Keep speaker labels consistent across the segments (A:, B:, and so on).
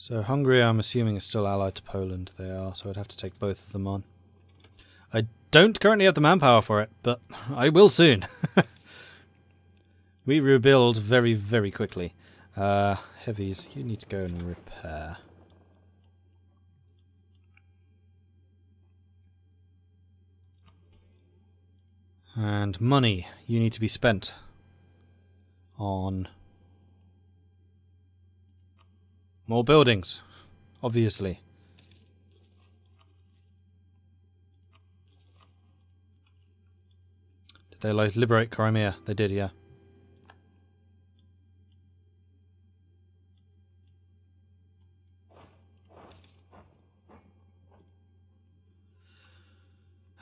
A: So Hungary, I'm assuming, is still allied to Poland. They are, so I'd have to take both of them on. I don't currently have the manpower for it, but I will soon. We rebuild very, very quickly. Heavies, you need to go and repair. And money, you need to be spent on more buildings, obviously. Did they like liberate Crimea? They did, yeah.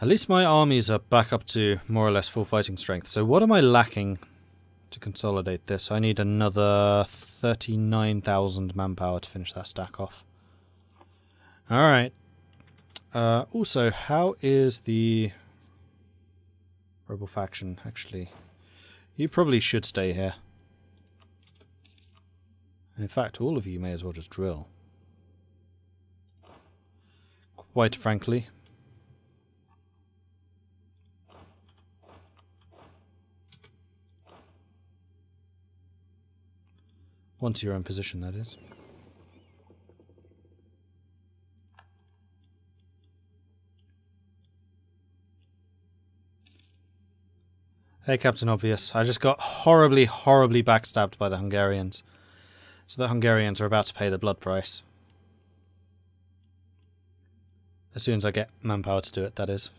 A: At least my armies are back up to more or less full fighting strength. So what am I lacking to consolidate this? I need another 39,000 manpower to finish that stack off. Alright. Also, how is the rebel faction, actually? You probably should stay here. In fact, all of you may as well just drill. Quite frankly. Once you're in position, that is. Hey, Captain Obvious. I just got horribly, horribly backstabbed by the Hungarians. So the Hungarians are about to pay the blood price. As soon as I get manpower to do it, that is.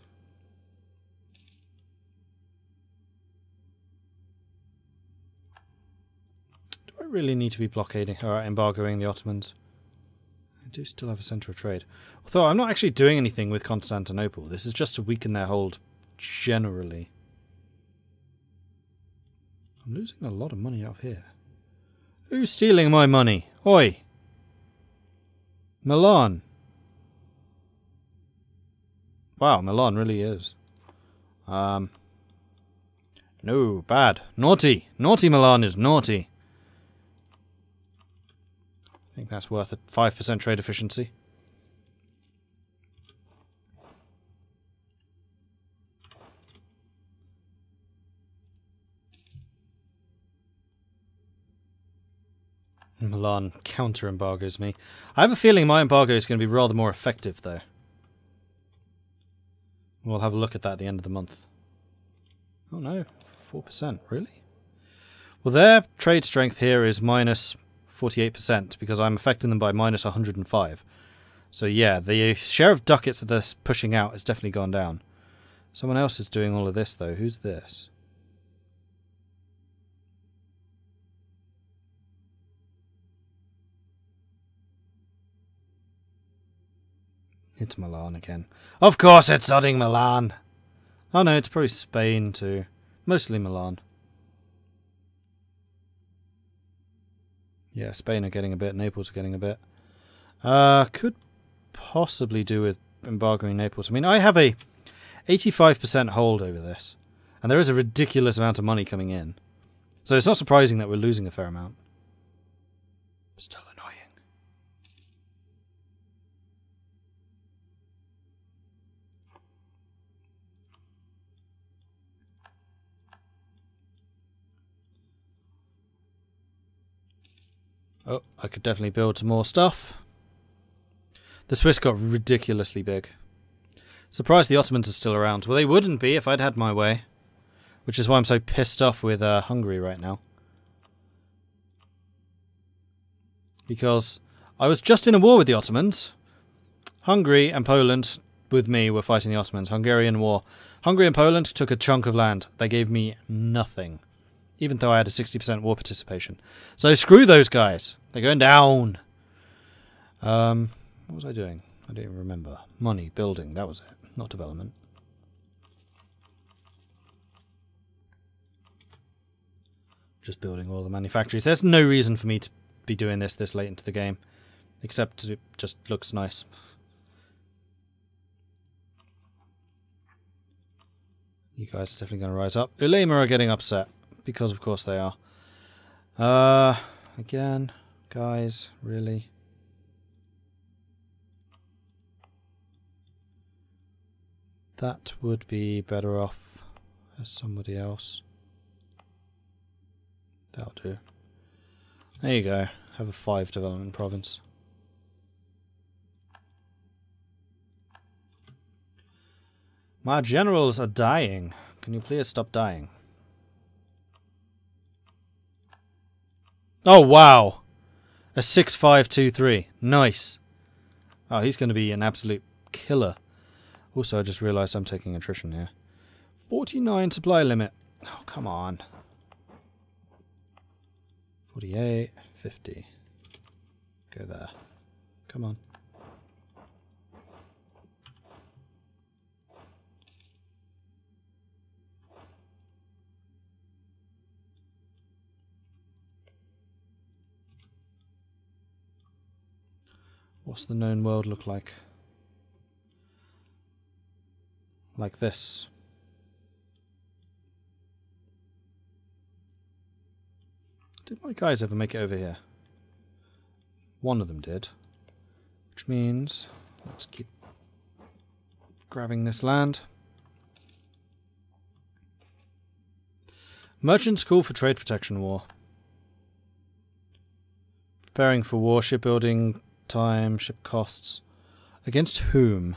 A: Really need to be blockading or embargoing the Ottomans. I do still have a centre of trade. Although I'm not actually doing anything with Constantinople. This is just to weaken their hold generally. I'm losing a lot of money out here. Who's stealing my money? Oi! Milan. Wow, Milan really is. No, bad. Naughty. Naughty Milan is naughty. I think that's worth a 5% trade efficiency. Milan counter-embargoes me. I have a feeling my embargo is going to be rather more effective, though. We'll have a look at that at the end of the month. Oh no, 4%, really? Well, their trade strength here is minus 48% because I'm affecting them by minus 105. So yeah, the share of ducats that they're pushing out has definitely gone down. Someone else is doing all of this though. Who's this? It's Milan again. Of course it's sodding Milan! Oh no, it's probably Spain too. Mostly Milan. Yeah, Spain are getting a bit, Naples are getting a bit. Could possibly do with embargoing Naples. I mean, I have a 85% hold over this. And there is a ridiculous amount of money coming in. So it's not surprising that we're losing a fair amount. Still annoying. Oh, I could definitely build some more stuff. The Swiss got ridiculously big. Surprised the Ottomans are still around. Well, they wouldn't be if I'd had my way. Which is why I'm so pissed off with Hungary right now. Because I was just in a war with the Ottomans. Hungary and Poland, with me, were fighting the Ottomans. Hungarian war. Hungary and Poland took a chunk of land. They gave me nothing. Even though I had a 60% war participation. So screw those guys. They're going down. What was I doing? I don't even remember. Money, building, that was it. Not development. Just building all the manufactories. There's no reason for me to be doing this late into the game. Except it just looks nice. You guys are definitely going to rise up. Ulema are getting upset. Because of course they are. Again, guys, really? That would be better off as somebody else. That'll do. There you go. Have a 5 development province. My generals are dying. Can you please stop dying? Oh, wow. A 6-5-2-3. Nice. Oh, he's going to be an absolute killer. Also, I just realised I'm taking attrition here. 49 supply limit. Oh, come on. 48, 50. Go there. Come on. What's the known world look like? Like this. Did my guys ever make it over here? One of them did. Which means, let's keep grabbing this land. Merchants call for trade protection war. Preparing for war, shipbuilding time, ship costs. Against whom?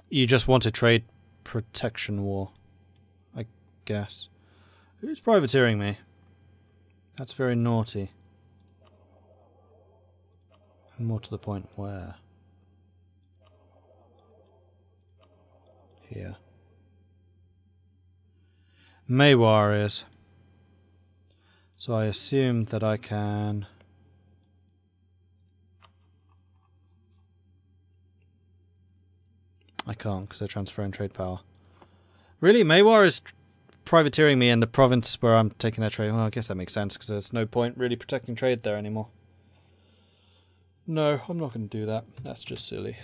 A: You just want a trade protection war, I guess. Who's privateering me? That's very naughty. And more to the point, where? Here. Maywar is. So I assume that I can... I can't, because they're transferring trade power. Really? Maywar is privateering me in the province where I'm taking their trade. Well, I guess that makes sense, because there's no point really protecting trade there anymore. No, I'm not going to do that. That's just silly.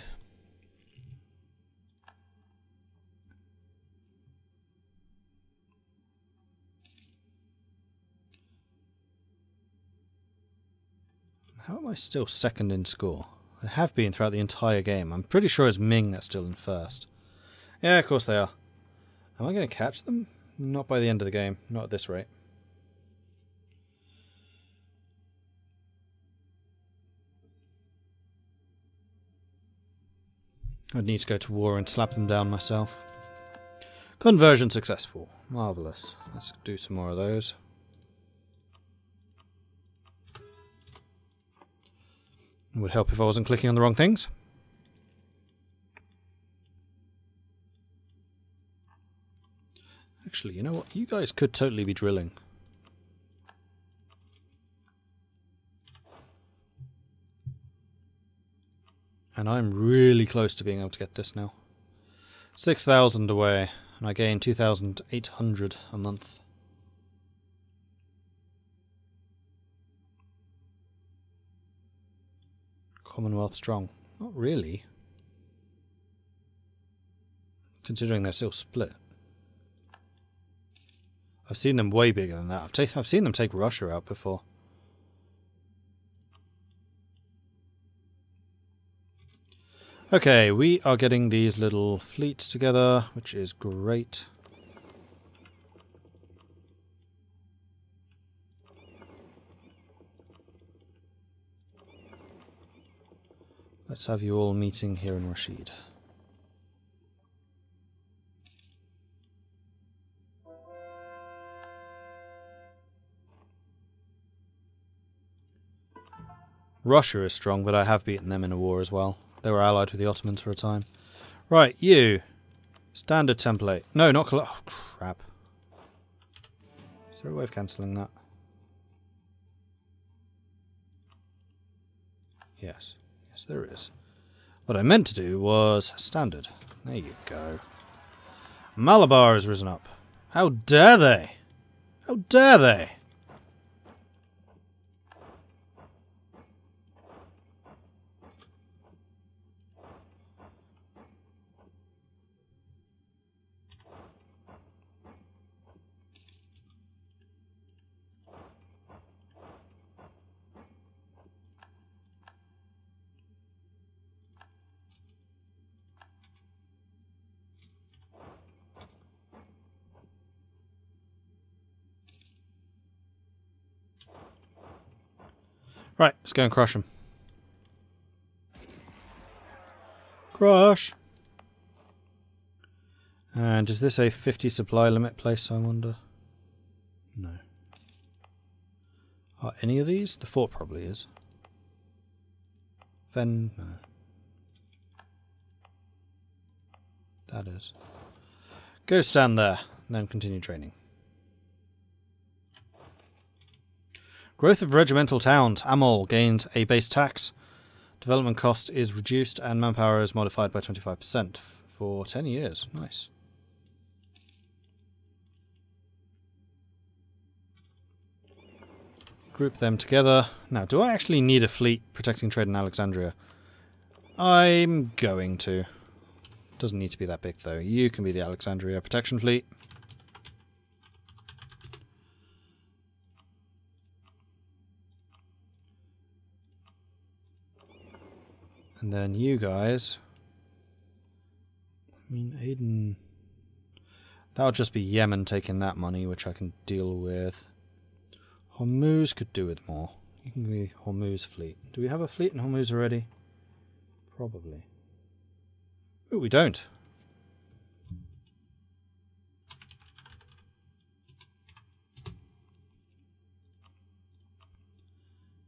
A: How am I still second in score? I have been throughout the entire game. I'm pretty sure it's Ming that's still in first. Yeah, of course they are. Am I going to catch them? Not by the end of the game. Not at this rate. I'd need to go to war and slap them down myself. Conversion successful. Marvellous. Let's do some more of those. It would help if I wasn't clicking on the wrong things. Actually, you know what? You guys could totally be drilling. And I'm really close to being able to get this now. 6,000 away, and I gain 2,800 a month. Commonwealth strong. Not really. Considering they're still split. I've seen them way bigger than that. I've seen them take Russia out before. Okay, we are getting these little fleets together, which is great. Let's have you all meeting here in Rashid. Russia is strong, but I have beaten them in a war as well. They were allied with the Ottomans for a time. Right, you. Standard template. No, not... Oh, crap. Is there a way of cancelling that? Yes. Yes, there is. What I meant to do was standard. There you go. Malabar has risen up. How dare they? How dare they? Right, let's go and crush him. Crush! And is this a 50 supply limit place, I wonder? No. Are any of these? The fort probably is. No. That is. Go stand there, and then continue training. Growth of regimental towns. Amol gains a base tax. Development cost is reduced, and manpower is modified by 25% for 10 years. Nice. Group them together. Now, do I actually need a fleet protecting trade in Alexandria? I'm going to. Doesn't need to be that big, though. You can be the Alexandria protection fleet. And then you guys. I mean, Aden. That'll just be Yemen taking that money, which I can deal with. Hormuz could do with more. You can be Hormuz fleet. Do we have a fleet in Hormuz already? Probably. Oh, we don't.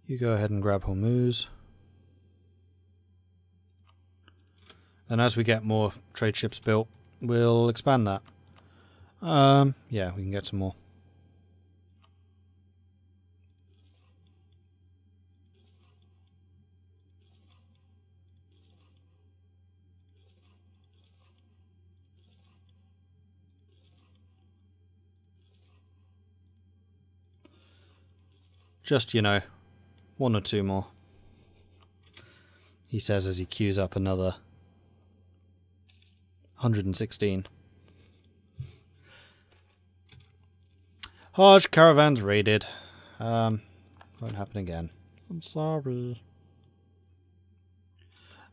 A: You go ahead and grab Hormuz. And as we get more trade ships built, we'll expand that. Yeah, we can get some more. Just, you know, one or two more. He says as he queues up another 116. Hajj caravans raided. Won't happen again. I'm sorry.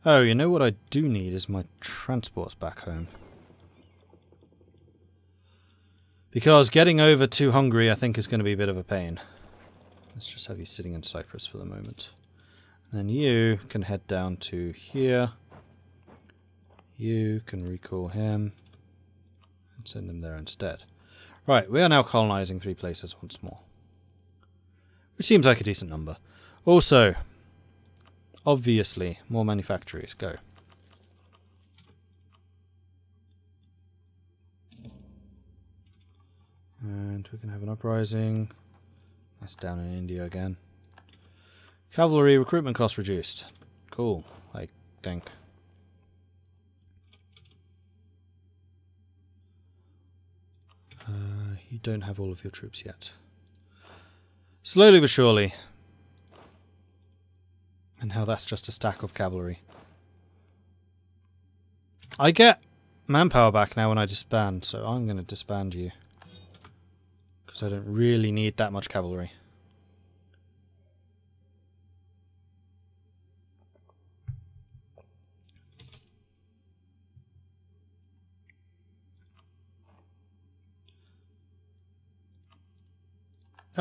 A: Oh, you know what I do need is my transports back home. Because getting over to Hungary I think is going to be a bit of a pain. Let's just have you sitting in Cyprus for the moment. And then you can head down to here. You can recall him. And send him there instead. Right, we are now colonizing 3 places once more. Which seems like a decent number. Also, obviously, more manufactories. Go. And we can have an uprising. That's down in India again. Cavalry recruitment cost reduced. Cool, I think. You don't have all of your troops yet. Slowly but surely. And how that's just a stack of cavalry. I get manpower back now when I disband, so I'm going to disband you. Because I don't really need that much cavalry.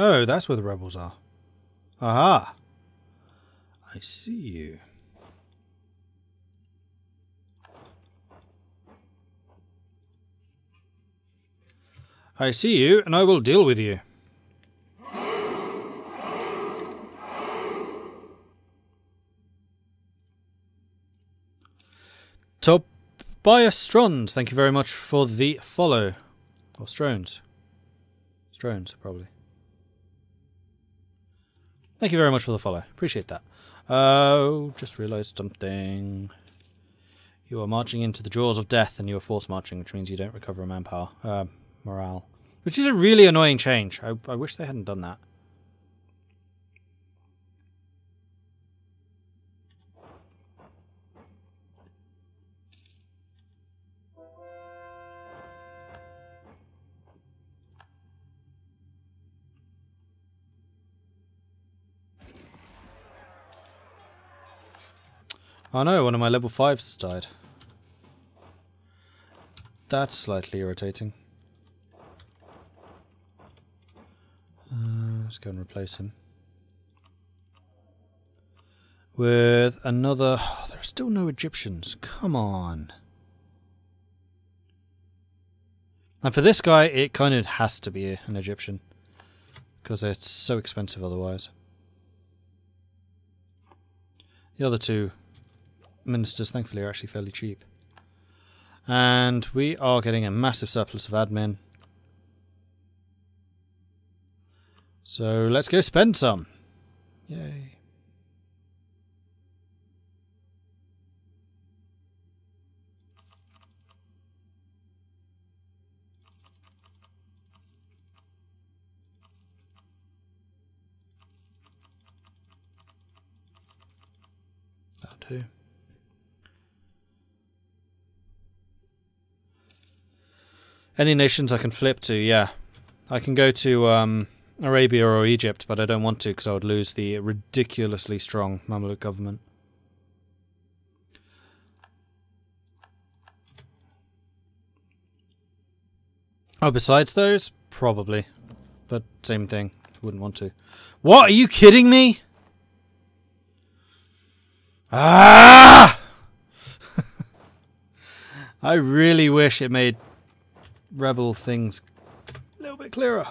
A: Oh, that's where the rebels are. Aha! I see you. I see you, and I will deal with you. Tobias Strons, thank you very much for the follow. Or Strones. Strones, probably. Thank you very much for the follow. Appreciate that. Oh, just realised something. You are marching into the jaws of death, and you are force marching, which means you don't recover a manpower. Morale. Which is a really annoying change. I wish they hadn't done that. Oh no, one of my level 5s died. That's slightly irritating. Let's go and replace him. with another... Oh, there are still no Egyptians. Come on. And for this guy, it kind of has to be an Egyptian. Because it's so expensive otherwise. The other two ministers, thankfully, are actually fairly cheap. And we are getting a massive surplus of admin. So let's go spend some. Yay. That'll do. Any nations I can flip to, yeah. I can go to Arabia or Egypt, but I don't want to because I would lose the ridiculously strong Mamluk government. Oh, besides those? Probably. But same thing. Wouldn't want to. What? Are you kidding me? Ah! I really wish it made rebel things a little bit clearer.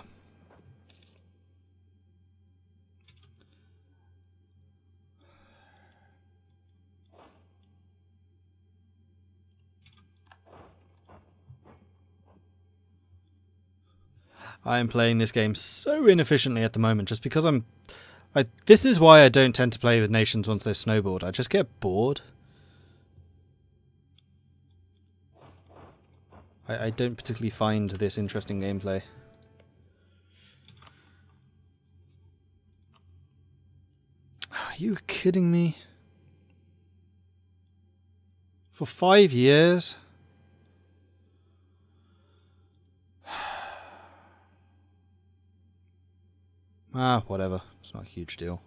A: I am playing this game so inefficiently at the moment just because this is why I don't tend to play with nations once they've snowballed. I just get bored. I don't particularly find this interesting gameplay. Are you kidding me? For 5 years? Ah, whatever. It's not a huge deal.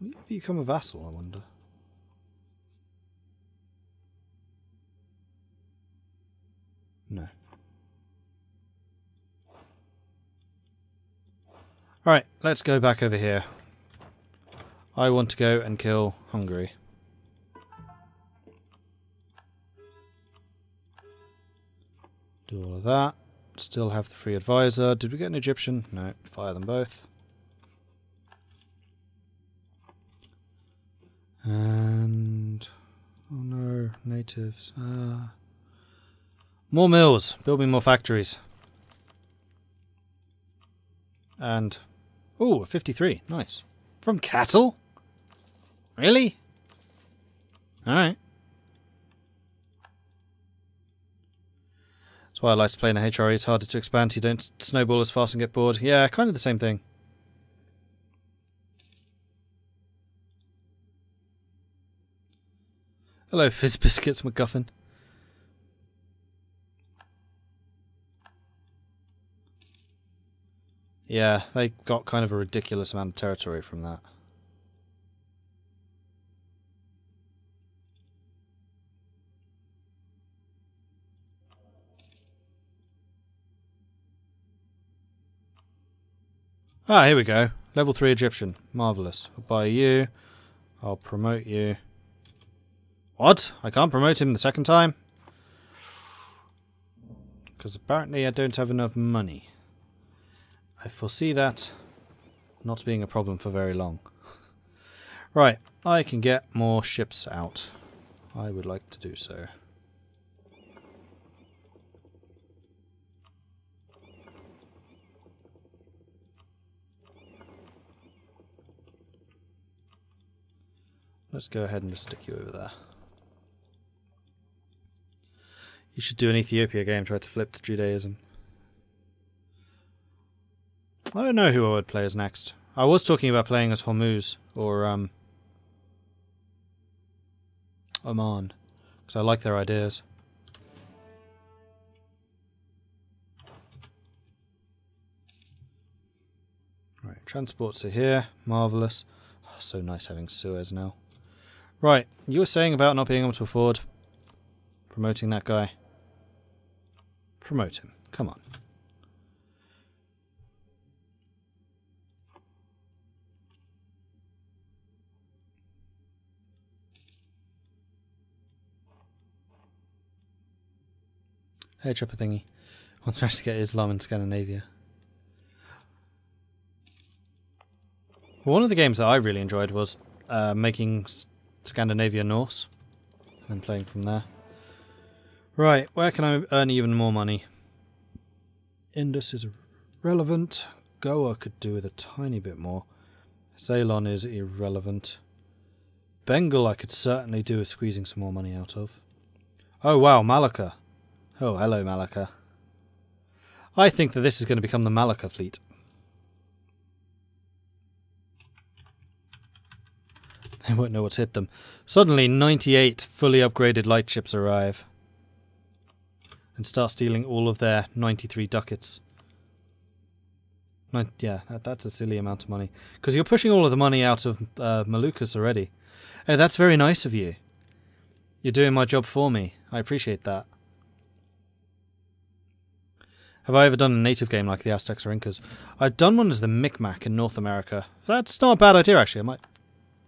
A: Will you become a vassal, I wonder? No. Alright, let's go back over here. I want to go and kill Hungary. Do all of that. Still have the free advisor. Did we get an Egyptian? No. Fire them both. And... oh no, natives. More mills. Build me more factories. And... oh, 53. Nice. From cattle? Really? Alright. That's why I like to play in the HRE. It's harder to expand. You don't snowball as fast and get bored. Yeah, kind of the same thing. Hello, Fizz Biscuits McGuffin. Yeah, they got kind of a ridiculous amount of territory from that. Ah, here we go. Level 3 Egyptian. Marvellous. I'll buy you. I'll promote you. What? I can't promote him the second time? Because apparently I don't have enough money. I foresee that not being a problem for very long. Right, I can get more ships out. I would like to do so. Let's go ahead and just stick you over there. You should do an Ethiopia game, try to flip to Judaism. I don't know who I would play as next. I was talking about playing as Hormuz or Oman, because I like their ideas. Right, transports are here. Marvellous. Oh, so nice having Suez now. Right, you were saying about not being able to afford promoting that guy. Promote him. Come on. Hey, tripper thingy. Wants managed to get Islam in Scandinavia. Well, one of the games that I really enjoyed was making Scandinavia Norse and playing from there. Right, where can I earn even more money? Indus is irrelevant. Goa could do with a tiny bit more. Ceylon is irrelevant. Bengal I could certainly do with squeezing some more money out of. Oh wow, Malacca. Oh, hello Malacca. I think that this is going to become the Malacca fleet. They won't know what's hit them. Suddenly 98 fully upgraded lightships arrive. And start stealing all of their 93 ducats. Yeah, that's a silly amount of money. Because you're pushing all of the money out of Mamluks already. Oh, that's very nice of you. You're doing my job for me. I appreciate that. Have I ever done a native game like the Aztecs or Incas? I've done one as the Micmac in North America. That's not a bad idea, actually. I might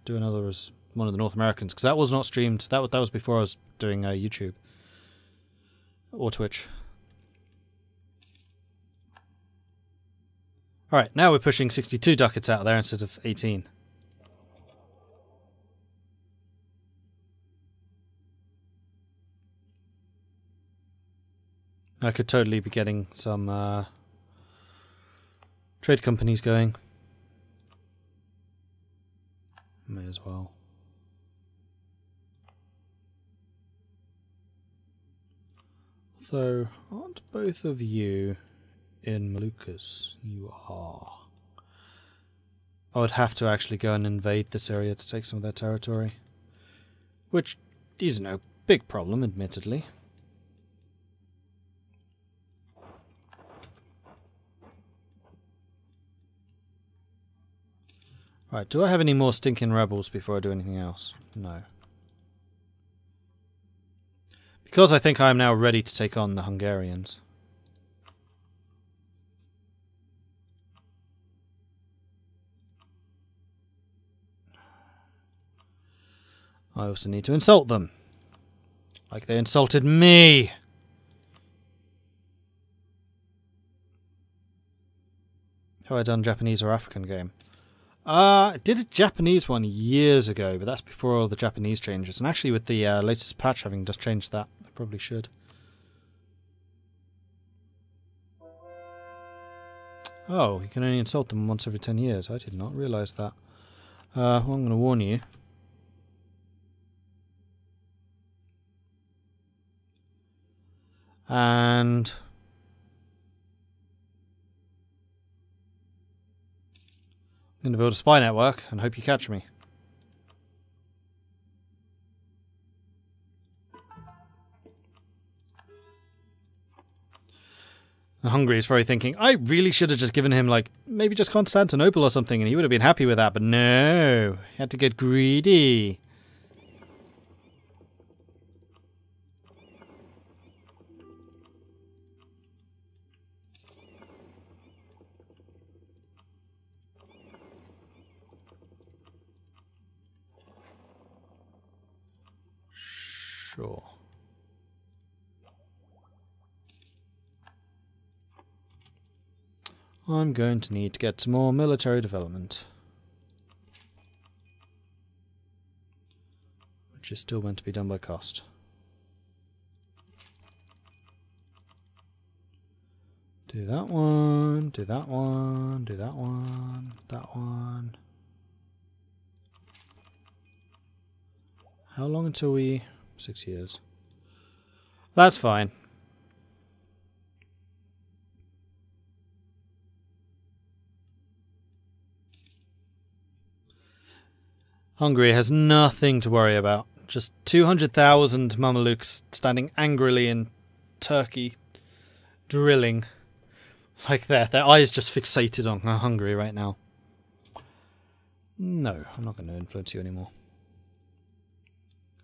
A: do another as one of the North Americans, because that was not streamed. That was before I was doing YouTube. Or Twitch. Alright, now we're pushing 62 ducats out there instead of 18. I could totally be getting some trade companies going. May as well. So, aren't both of you in Mamluks? You are. I would have to actually go and invade this area to take some of their territory. Which is no big problem, admittedly. Right, do I have any more stinking rebels before I do anything else? No. Because I think I am now ready to take on the Hungarians. I also need to insult them. Like they insulted me! Have I done Japanese or African game? I did a Japanese one years ago, but that's before all the Japanese changes. And actually with the latest patch having just changed that, I probably should. Oh, you can only insult them once every 10 years. I did not realise that. Well, I'm going to warn you. And I'm going to build a spy network and hope you catch me. And Hungary is probably thinking, I really should have just given him, like, maybe just Constantinople or something, and he would have been happy with that, but no, he had to get greedy. Sure. I'm going to need to get some more military development. Which is still meant to be done by cost. Do that one, do that one, do that one, that one. How long until we... 6 years. That's fine. Hungary has nothing to worry about. Just 200,000 Mamluks standing angrily in Turkey, drilling. Like their eyes just fixated on Hungary right now. No, I'm not going to influence you anymore.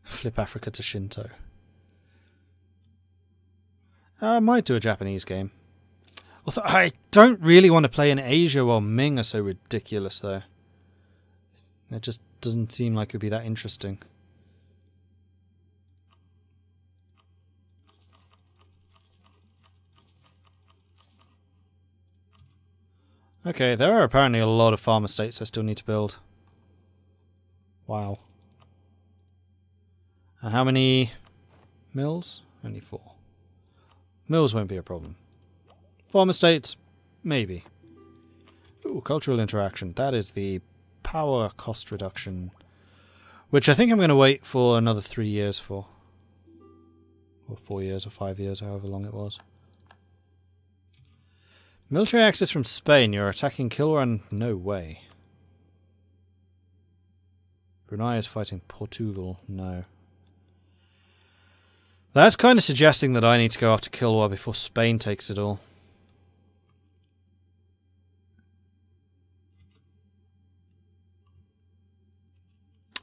A: Flip Africa to Shinto. I might do a Japanese game. Although I don't really want to play in Asia while Ming are so ridiculous, though. It just doesn't seem like it would be that interesting. Okay, there are apparently a lot of farm estates I still need to build. Wow. And how many mills? Only 4. Mills won't be a problem. Farm estates? Maybe. Ooh, cultural interaction. That is the power cost reduction. Which I think I'm going to wait for another 3 years for. Or 4 years or 5 years, however long it was. Military access from Spain. You're attacking Kilran? No way. Brunei is fighting Portugal. No. That's kind of suggesting that I need to go after Kilwa before Spain takes it all.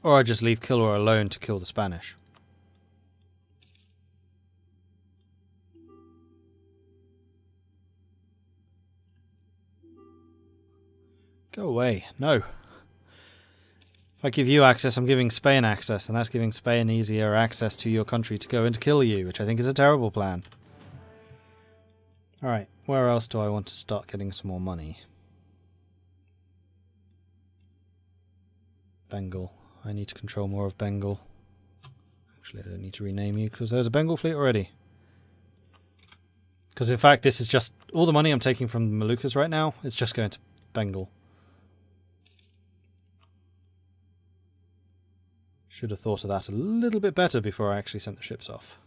A: Or I just leave Kilwa alone to kill the Spanish. Go away. No. If I give you access, I'm giving Spain access, and that's giving Spain easier access to your country to go and kill you, which I think is a terrible plan. Alright, where else do I want to start getting some more money? Bengal. I need to control more of Bengal. Actually, I don't need to rename you, because there's a Bengal fleet already. Because in fact, this is just... all the money I'm taking from the Mamluks right now, it's just going to Bengal. Should have thought of that a little bit better before I actually sent the ships off.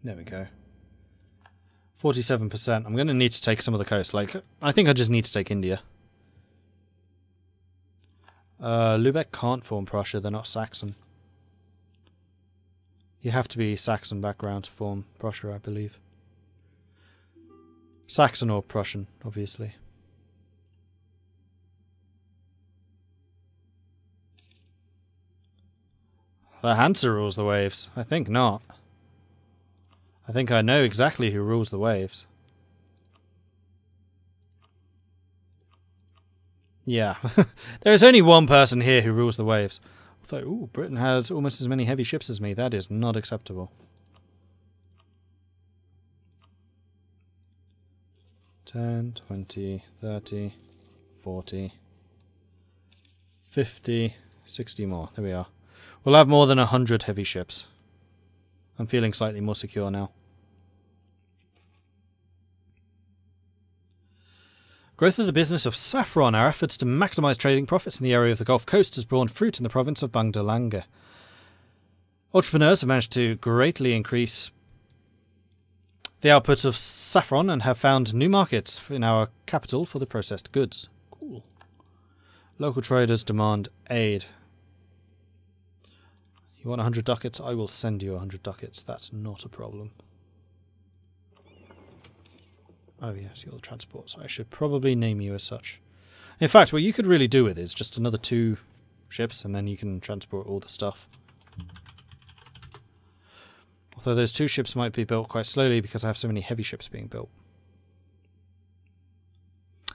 A: There we go. 47%. I'm going to need to take some of the coast. Like, I think I just need to take India. Lübeck can't form Prussia. They're not Saxon. You have to be Saxon background to form Prussia, I believe. Saxon or Prussian, obviously. The Hansa rules the waves. I think not. I think I know exactly who rules the waves. Yeah. There is only one person here who rules the waves. Although, ooh, Britain has almost as many heavy ships as me. That is not acceptable. 10, 20, 30, 40, 50, 60 more. There we are. We'll have more than 100 heavy ships. I'm feeling slightly more secure now. Growth of the business of saffron. Our efforts to maximise trading profits in the area of the Gulf Coast has borne fruit in the province of Bangdalanga. Entrepreneurs have managed to greatly increase the output of saffron and have found new markets in our capital for the processed goods. Cool. Local traders demand aid. You want 100 ducats? I will send you 100 ducats. That's not a problem. Oh yes, you're the transport, so I should probably name you as such. In fact, what you could really do with it is just another 2 ships, and then you can transport all the stuff. Although those 2 ships might be built quite slowly because I have so many heavy ships being built.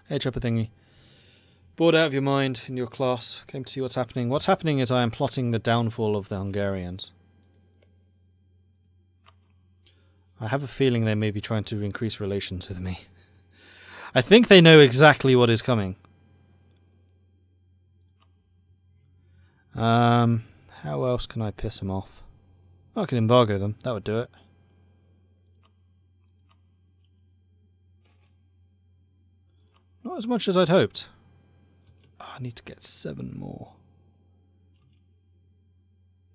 A: Hey, chopper thingy. Bored out of your mind in your class. Came to see what's happening. What's happening is I am plotting the downfall of the Hungarians. I have a feeling they may be trying to increase relations with me. I think they know exactly what is coming. How else can I piss them off? I can embargo them. That would do it. Not as much as I'd hoped. Oh, I need to get 7 more.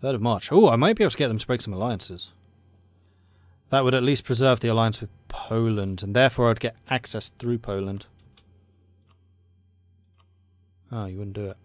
A: 3rd of March. Oh, I might be able to get them to break some alliances. That would at least preserve the alliance with Poland, and therefore I'd get access through Poland. Oh, you wouldn't do it.